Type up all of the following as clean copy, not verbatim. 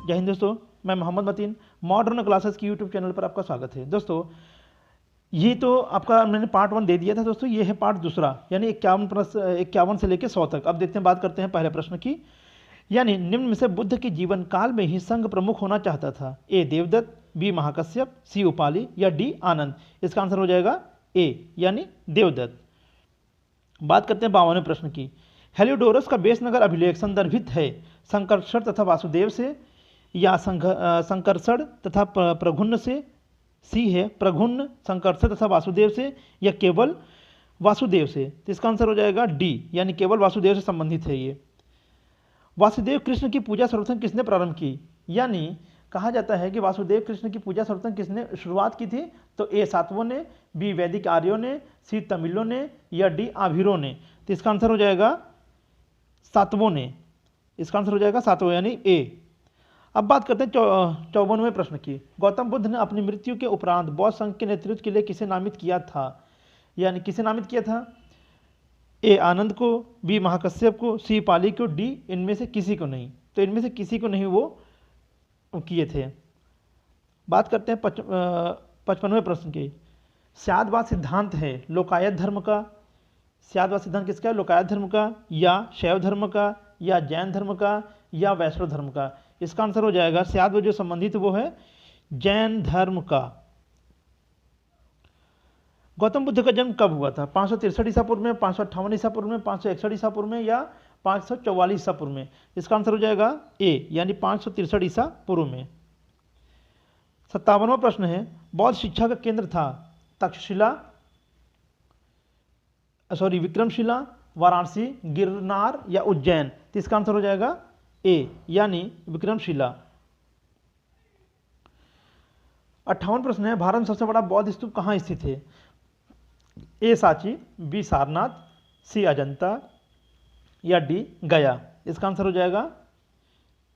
जय हिंद दोस्तों, मैं मोहम्मद मतीन मॉडर्न क्लासेस की यूट्यूब चैनल पर आपका स्वागत है। दोस्तों ये तो आपका मैंने पार्ट 1 दे दिया था दोस्तों, ये है पार्ट दूसरा, यानी 51 से लेकर 100 तक। अब देखते हैं, बात करते हैं पहले प्रश्न की। यानी निम्न में से बुद्ध के जीवन काल में ही संघ प्रमुख होना चाहता था? ए देवदत्त, बी महाकश्यप, सी उपाली या डी आनंद। इसका आंसर हो जाएगा ए यानी देवदत्त। बात करते हैं 52वें प्रश्न की। हेलियोडोरस का बेसनगर अभिलेख संदर्भित है संकर्षण तथा वासुदेव से या संकर्षण तथा प्रघुन्न से? सी है प्रघुन्न, संकर्षण तथा वासुदेव से या केवल वासुदेव से। तो इसका आंसर हो जाएगा डी यानी केवल वासुदेव से संबंधित है ये। वासुदेव कृष्ण की पूजा सर्वप्रथम किसने प्रारंभ की? यानी कहा जाता है कि वासुदेव कृष्ण की पूजा सर्वप्रथम किसने शुरुआत की थी? तो ए सातवों ने, बी वैदिक आर्यों ने, सी तमिलों ने या डी आभीरों ने। तो इसका आंसर हो जाएगा सातवों ने। इसका आंसर हो जाएगा सातवों यानी ए। अब बात करते हैं 54वें प्रश्न की। गौतम बुद्ध ने अपनी मृत्यु के उपरांत बौद्ध संघ के नेतृत्व के लिए किसे नामित किया था? यानी किसे नामित किया था? ए आनंद को, बी महाकश्यप को, सी पाली को, डी इनमें से किसी को नहीं। तो इनमें से किसी को नहीं वो किए थे। बात करते हैं 55वें प्रश्न की। स्यादवाद सिद्धांत है लोकायत धर्म का? स्यादवाद सिद्धांत किसका है? लोकायत धर्म का या शैव धर्म का या जैन धर्म का या वैष्णव धर्म का? इसका आंसर हो जाएगा स्यादवाद जो संबंधित वो है जैन धर्म का। गौतम बुद्ध का जन्म कब हुआ था? 563 ईसा पूर्व में, 558 ईसा पूर्व में, 561 ईसा पूर्व में या 544 ईसा पूर्व में? इसका आंसर हो जाएगा ए यानी 563 ईसा पूर्व में। 57वां प्रश्न है। बौद्ध शिक्षा का केंद्र था विक्रमशिला, वाराणसी, गिरनार या उज्जैन? तो इसका आंसर हो जाएगा ए यानी विक्रमशिला। 58वां प्रश्न है। भारत में सबसे बड़ा बौद्ध स्तूप कहाँ स्थित है? ए सांची, बी सारनाथ, सी अजंता या डी गया? इसका आंसर हो जाएगा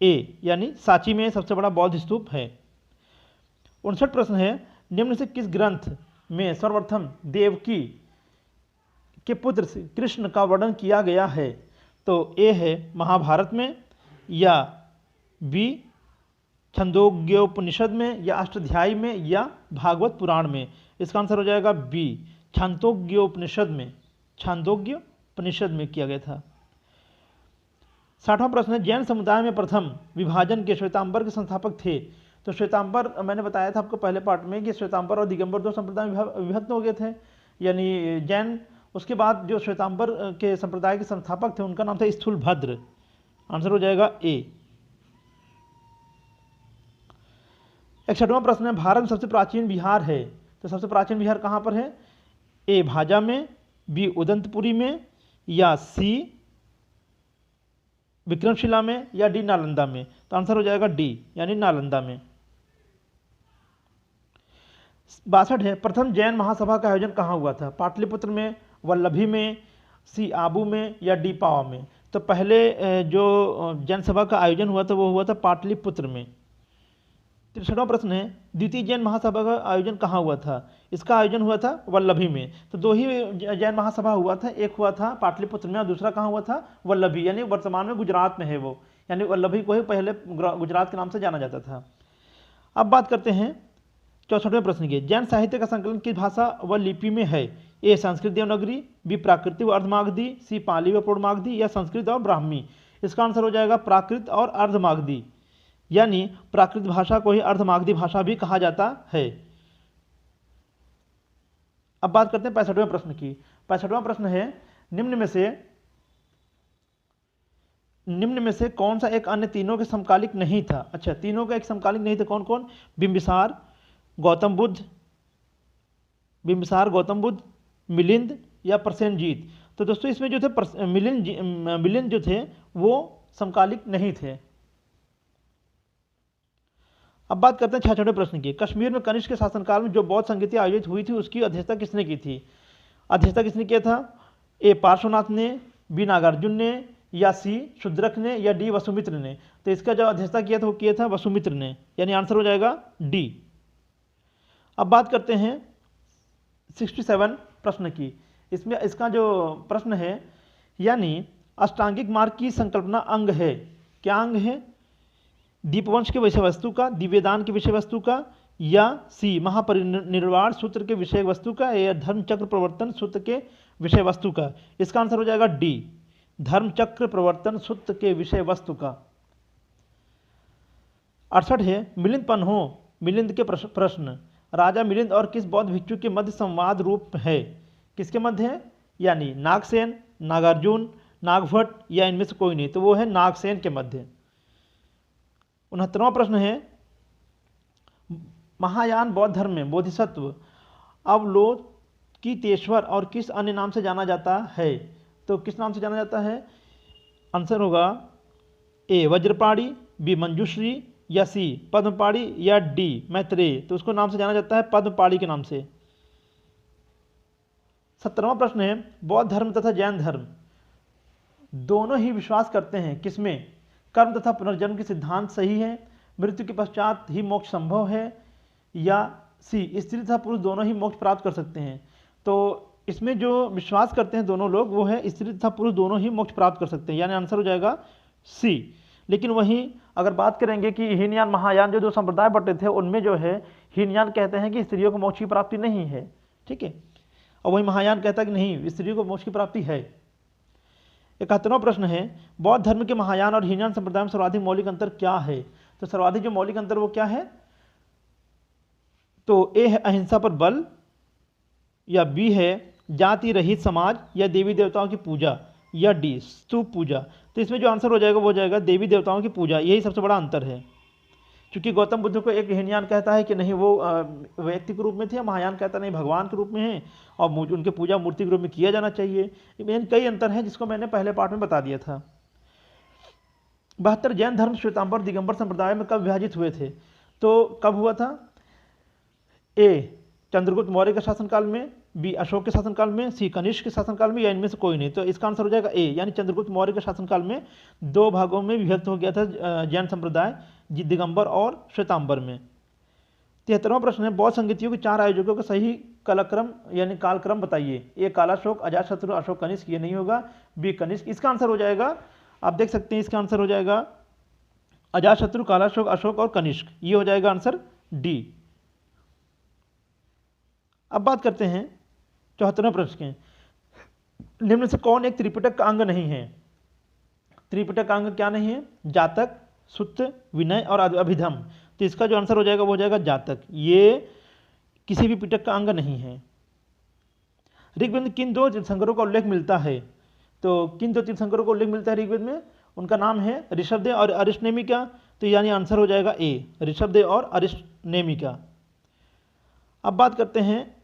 ए यानी सांची में सबसे बड़ा बौद्ध स्तूप है। 59 प्रश्न है। निम्न से किस ग्रंथ में सर्वप्रथम देवकी के पुत्र कृष्ण का वर्णन किया गया है? तो ए है महाभारत में या बी छंदोग्योपनिषद में या अष्टाध्यायी में या भागवत पुराण में? इसका आंसर हो जाएगा बी छांदोग्योपनिषद में। छांदोग्योपनिषद में किया गया था। 60वां प्रश्न है। जैन समुदाय में प्रथम विभाजन के श्वेतांबर के संस्थापक थे? तो श्वेतांबर मैंने बताया था आपको पहले पार्ट में कि श्वेतांबर और दिगंबर दो संप्रदाय विभक्त हो गए थे, यानी जैन। उसके बाद जो श्वेतांबर के संप्रदाय के संस्थापक थे उनका नाम था स्थूलभद्र। आंसर हो जाएगा ए। 61वां प्रश्न है। भारत में सबसे प्राचीन विहार है? तो सबसे प्राचीन विहार कहाँ पर है? ए भाजा में, बी उदंतपुरी में या सी विक्रमशिला में या डी नालंदा में? तो आंसर हो जाएगा डी यानी नालंदा में। 62 है। प्रथम जैन महासभा का आयोजन कहाँ हुआ था? पाटलिपुत्र में, वल्लभी में, सी आबू में या डी पावा में? तो पहले जो जैन सभा का आयोजन हुआ था वो हुआ था पाटलिपुत्र में। 63वां प्रश्न है। द्वितीय जैन महासभा का आयोजन कहाँ हुआ था? इसका आयोजन हुआ था वल्लभी में। तो दो ही जैन महासभा हुआ था, एक हुआ था पाटलिपुत्र में और दूसरा कहाँ हुआ था? वल्लभी, यानी वर्तमान में गुजरात में है वो, यानी वल्लभी को ही पहले गुजरात के नाम से जाना जाता था। अब बात करते हैं 64वें प्रश्न की। जैन साहित्य का संकलन किस भाषा व लिपि में है? ए संस्कृत देवनागरी, बी प्राकृत व अर्धमागधी, सी पाली व पूर्णमागधी या संस्कृत और ब्राह्मी? इसका आंसर हो जाएगा प्राकृत और अर्धमागधी, यानी प्राकृत भाषा को ही अर्धमागधी भाषा भी कहा जाता है। अब बात करते हैं 65वें प्रश्न की। 65वां प्रश्न है। निम्न में से कौन सा एक अन्य तीनों के समकालिक नहीं था? अच्छा, तीनों का एक समकालिक नहीं था, कौन कौन? बिंबिसार, गौतम बुद्ध, मिलिंद या प्रसेनजीत? तो दोस्तों इसमें जो थे मिलिंद जो थे वो समकालिक नहीं थे। अब बात करते हैं 66वें प्रश्न की। कश्मीर में कनिष्क के शासनकाल में जो बौद्ध संगीति आयोजित हुई थी उसकी अध्यक्षता किसने की थी? अध्यक्षता किसने किया था? ए पार्श्वनाथ ने, बी नागार्जुन ने या सी शूद्रक ने या डी वसुमित्र ने? तो इसका जो अध्यक्षता किया था वो किया था वसुमित्र ने, यानी आंसर हो जाएगा डी। अब बात करते हैं 67 प्रश्न की। इसमें इसका जो प्रश्न है, यानी अष्टांगिक मार्ग की संकल्पना अंग है। क्या अंग है? दीपवंश के विषय वस्तु का, दिव्यदान के विषय वस्तु का, या सी महापरिनिर्वाण सूत्र के विषय वस्तु का, या धर्मचक्र प्रवर्तन सूत्र के विषय वस्तु का। इसका आंसर हो जाएगा डी, धर्मचक्र प्रवर्तन सूत्र के विषय वस्तु का। 68 है मिलिंद पन्हो, मिलिंद के प्रश्न। राजा मिलिंद और किस बौद्ध भिक्षु के मध्य संवाद रूप है? किसके मध्य है? यानी नागसेन, नागार्जुन, नागभट्ट, या इनमें से कोई नहीं, तो वो है नागसेन के मध्य। 69वां प्रश्न है महायान बौद्ध धर्म में बोधिसत्व अवलोकितेश्वर और किस अन्य नाम से जाना जाता है? तो किस नाम से जाना जाता है? आंसर होगा ए वज्रपाणी, बी मंजूश्री, या सी पद्मपाणी, या डी मैत्रेय। तो उसको नाम से जाना जाता है पद्मपाणी के नाम से। 70वां प्रश्न है बौद्ध धर्म तथा जैन धर्म दोनों ही विश्वास करते हैं किसमें? कर्म तथा पुनर्जन्म के सिद्धांत सही है, मृत्यु के पश्चात ही मोक्ष संभव है, या सी स्त्री तथा पुरुष दोनों ही मोक्ष प्राप्त कर सकते हैं। तो इसमें जो विश्वास करते हैं दोनों लोग वो है स्त्री तथा पुरुष दोनों ही मोक्ष प्राप्त कर सकते हैं, यानी आंसर हो जाएगा सी। लेकिन वहीं अगर बात करेंगे कि हीनयान महायान जो दो संप्रदाय बटे थे उनमें जो है हीनयान कहते हैं कि स्त्रियों को मोक्ष की प्राप्ति नहीं है, ठीक है, और वही महायान कहता है कि नहीं स्त्रियों को मोक्ष की प्राप्ति है। 71वां प्रश्न है बौद्ध धर्म के महायान और हीनयान संप्रदाय में सर्वाधिक मौलिक अंतर क्या है? तो सर्वाधिक जो मौलिक अंतर वो क्या है? तो ए है अहिंसा पर बल, या बी है जाति रहित समाज, या देवी देवताओं की पूजा, या डी स्तूप पूजा। तो इसमें जो आंसर हो जाएगा वो हो जाएगा देवी देवताओं की पूजा, यही सबसे बड़ा अंतर है। क्योंकि गौतम बुद्ध को एक हीनयान कहता है कि नहीं वो व्यक्ति के रूप में थे, महायान कहता नहीं भगवान के रूप में है और उनके पूजा मूर्ति के रूप में किया जाना चाहिए। इन कई अंतर हैं जिसको मैंने पहले पार्ट में बता दिया था। 72 जैन धर्म श्वेतांबर दिगंबर संप्रदाय में कब विभाजित हुए थे? तो कब हुआ था? ए चंद्रगुप्त मौर्य के शासनकाल में, बी अशोक के शासनकाल में, सी कनिष्क के शासनकाल में, या इनमें से कोई नहीं। तो इसका आंसर हो जाएगा ए, यानी चंद्रगुप्त मौर्य के शासनकाल में दो भागों में विभक्त हो गया था जैन संप्रदाय, दिगंबर और श्वेतांबर में। 73वां प्रश्न है बौद्ध संगीतियों के 4 आयोजकों का सही कालक्रम यानी कालक्रम बताइए। ए कालाशोक, अजातशत्रु, अशोक कनिष्क, ये नहीं होगा। बी कनिष्क। इसका आंसर हो जाएगा, आप देख सकते हैं इसका आंसर हो जाएगा अजातशत्रु, कालाशोक, अशोक और कनिष्क, ये हो जाएगा आंसर डी। अब बात करते हैं 74वें प्रश्न के। निम्न से कौन एक त्रिपिटक का अंग नहीं है? त्रिपिटक का अंग क्या नहीं है? जातक, सूत्र, विनय और अभिधम। तो इसका जो आंसर हो जाएगा वो हो जाएगा जातक, ये किसी भी पिटक का अंग नहीं है। ऋग्वेद में किन 2 तीर्थंकरों का उल्लेख मिलता है? तो किन 2 तीर्थंकरों का उल्लेख मिलता है ऋग्वेद में? उनका नाम है ऋषभदेव और अरिष्टनेमिका। तो यानी आंसर हो जाएगा ए, ऋषभदेव और अरिष्टनेमिका। अब बात करते हैं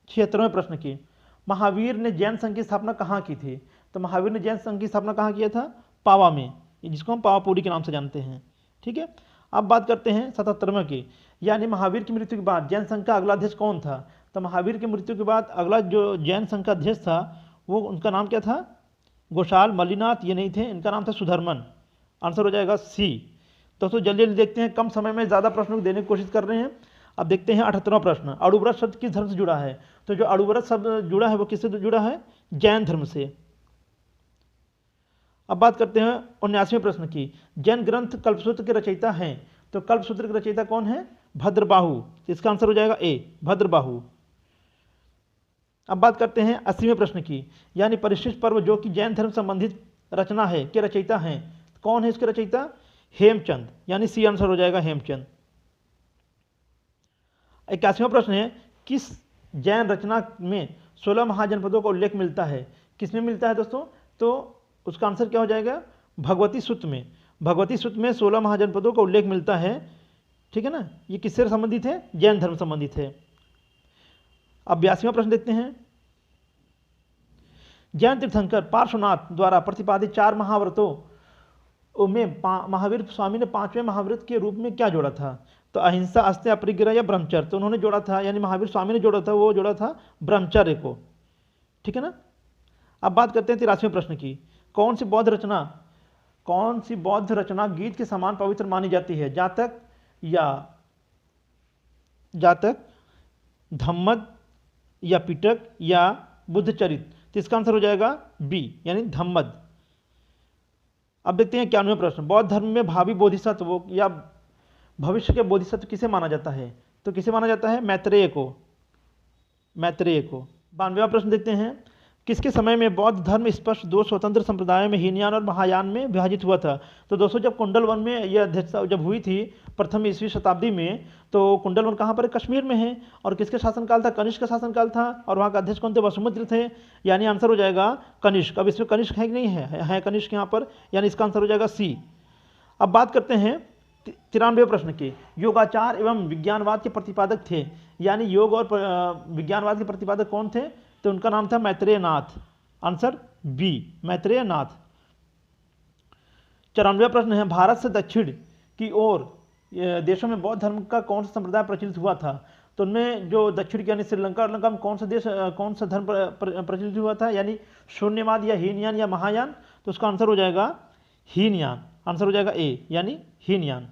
76वें प्रश्न की। महावीर ने जैन संघ की स्थापना कहाँ की थी? तो महावीर ने जैन संघ की स्थापना कहाँ किया था? पावा में, जिसको हम पावापुरी के नाम से जानते हैं, ठीक है। अब बात करते हैं 77वें की, यानी महावीर की मृत्यु के बाद जैन संघ का अगला अध्यक्ष कौन था? तो महावीर की मृत्यु के बाद अगला जो जैन संघ का अध्यक्ष था वो उनका नाम क्या था? गोशाल, मल्लिनाथ ये नहीं थे, इनका नाम था सुधर्मन। आंसर हो जाएगा सी। दोस्तों जल्दी जल्दी देखते हैं, कम समय में ज़्यादा प्रश्नों को देने की कोशिश कर रहे हैं। अब देखते हैं 78वां प्रश्न। अड़ुव्रत शब्द किस धर्म से जुड़ा है? तो जो अड़ुव्रत शब्द जुड़ा है वो किससे जुड़ा है? जैन धर्म से। अब बात करते हैं 79वें प्रश्न की। जैन ग्रंथ कल्पसूत्र के रचयिता हैं, तो कल्पसूत्र के रचयिता कौन है? भद्रबाहु। इसका आंसर हो जाएगा ए, भद्रबाहु। अब बात करते हैं 80वें प्रश्न की, यानी परिशिष्ट पर्व जो कि जैन धर्म संबंधित रचना है के रचयिता हैं, कौन है इसके रचयिता? हेमचंद, यानी सी आंसर हो जाएगा हेमचंद। 81वां प्रश्न है, किस जैन रचना में 16 महाजनपदों का उल्लेख मिलता है? किसमें मिलता है दोस्तों? तो उसका आंसर क्या हो जाएगा? भगवती सूत्र में। भगवती सूत्र में 16 महाजनपदों का उल्लेख मिलता है, ठीक है ना। ये किससे संबंधित है? जैन धर्म संबंधित है। अब 82वां प्रश्न देखते हैं। जैन तीर्थंकर पार्श्वनाथ द्वारा प्रतिपादित 4 महाव्रतों में महावीर स्वामी ने 5वें महाव्रत के रूप में क्या जोड़ा था? तो अहिंसा, अस्त्य, अपरिग्रह या ब्रह्मचर्य। तो उन्होंने जोड़ा था, यानी महावीर स्वामी ने जोड़ा था, वो जोड़ा था ब्रह्मचर्य को, ठीक है ना। अब बात करते हैं 83वें प्रश्न की। कौन सी बौद्ध रचना गीत के समान पवित्र मानी जाती है? जातक, धम्मद या पिटक या बुद्धचरित। तो इसका आंसर हो जाएगा बी, यानी धम्मद। अब देखते हैं 91वां प्रश्न, बौद्ध धर्म में भावी बोधिसत्व या भविष्य के बोधिसत्व किसे माना जाता है? तो किसे माना जाता है? मैत्रेय को। 92वां प्रश्न देखते हैं, किसके समय में बौद्ध धर्म स्पष्ट दो स्वतंत्र संप्रदायों में हीनयान और महायान में विभाजित हुआ था? तो दोस्तों जब कुंडल वन में यह अध्यक्षता जब हुई थी प्रथम ईस्वी शताब्दी में, तो कुंडल वन कहाँ पर है? कश्मीर में है। और किसके शासनकाल था? कनिष्क का शासनकाल था। और वहाँ का अध्यक्ष कौन थे? वसुमित्र थे। यानी आंसर हो जाएगा कनिष्क। अब इसमें कनिष्क है कि नहीं है कनिष्क यहाँ पर, यानी इसका आंसर हो जाएगा सी। अब बात करते हैं 93वें प्रश्न की, योगाचार एवं विज्ञानवाद के प्रतिपादक थे, यानी योग और विज्ञानवाद के प्रतिपादक कौन थे? तो उनका नाम था मैत्रेय नाथ। आंसर बी, मैत्रेय नाथ। 94वां प्रश्न है, भारत से दक्षिण की ओर देशों में बौद्ध धर्म का कौन सा संप्रदाय प्रचलित हुआ था? तो उनमें जो दक्षिण यानी श्रीलंका में कौन सा धर्म प्रचलित हुआ था? यानी शून्यवाद या हीनयान या महायान? तो उसका आंसर हो जाएगा हीनयान। आंसर हो जाएगा ए, यानी हीनयान।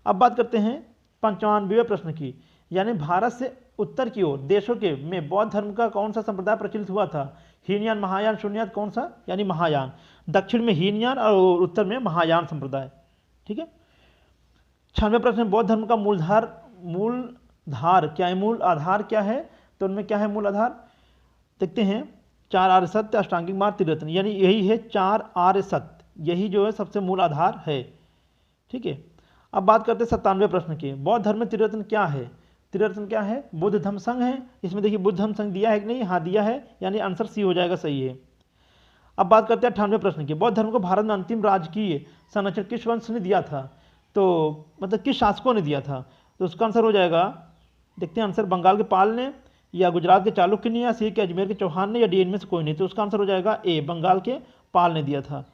अब बात करते हैं 95वें प्रश्न की, यानी भारत से उत्तर की ओर देशों के में बौद्ध धर्म का कौन सा संप्रदाय प्रचलित हुआ था? हीनयान, महायान, शून्यवाद, कौन सा? यानी महायान। दक्षिण में हीनयान और उत्तर में महायान संप्रदाय। ठीक है। 96वें प्रश्न, बौद्ध धर्म का मूलधार क्या है? मूल आधार क्या है? तो उनमें क्या है मूल आधार? देखते हैं, 4 आर्य सत्य, अष्टांगिक मार्ग, त्रिरत्न, यानी यही है 4 आर्य सत्य, यही जो है सबसे मूल आधार है। ठीक है। अब बात करते हैं 97वें प्रश्न की, बौद्ध धर्म में त्रिरत्न क्या है? त्रिरत्न क्या है? बुद्ध धम्म संघ है। इसमें देखिए बुद्ध धम्म संघ दिया है कि नहीं? हाँ दिया है, यानी आंसर सी हो जाएगा, सही है। अब बात करते हैं 98वें प्रश्न की, बौद्ध धर्म को भारत में अंतिम राजकीय संरक्षण किस वंश ने दिया था? तो मतलब किस शासकों ने दिया था? तो उसका आंसर हो जाएगा, देखते हैं आंसर, बंगाल के पाल ने, या गुजरात के चालुक्य ने, या सिख के अजमेर के चौहान ने, या डी इनमें से कोई नहीं। तो उसका आंसर हो जाएगा ए, बंगाल के पाल ने दिया था।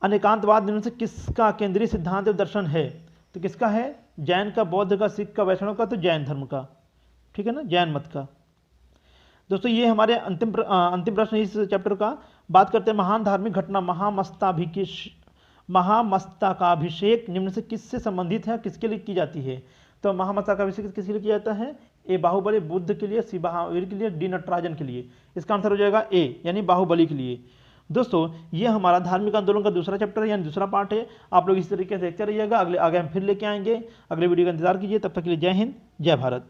अनेकांतवाद निम्न से किसका केंद्रीय सिद्धांत एवं दर्शन है? तो किसका है? जैन का, बौद्ध का, सिख का, वैष्णव का, तो जैन धर्म का। ठीक है ना, जैन मत का। दोस्तों ये हमारे अंतिम प्रश्न इस चैप्टर का। बात करते हैं महान धार्मिक घटना महामस्तकाभिषेक निम्न से किससे संबंधित है, किसके लिए की जाती है? तो महामस्तकाभिषेक किसके लिए किया जाता है? ए बाहुबली बुद्ध के लिए, सी महावीर के लिए, डी नटराजन के लिए। इसका आंसर हो जाएगा ए, यानी बाहुबली के लिए। दोस्तों ये हमारा धार्मिक आंदोलन का दूसरा चैप्टर है, यानी दूसरा पार्ट है। आप लोग इस तरीके से देखते रहिएगा, आगे हम फिर लेके आएंगे। अगले वीडियो का इंतजार कीजिए, तब तक के लिए जय हिंद, जय भारत।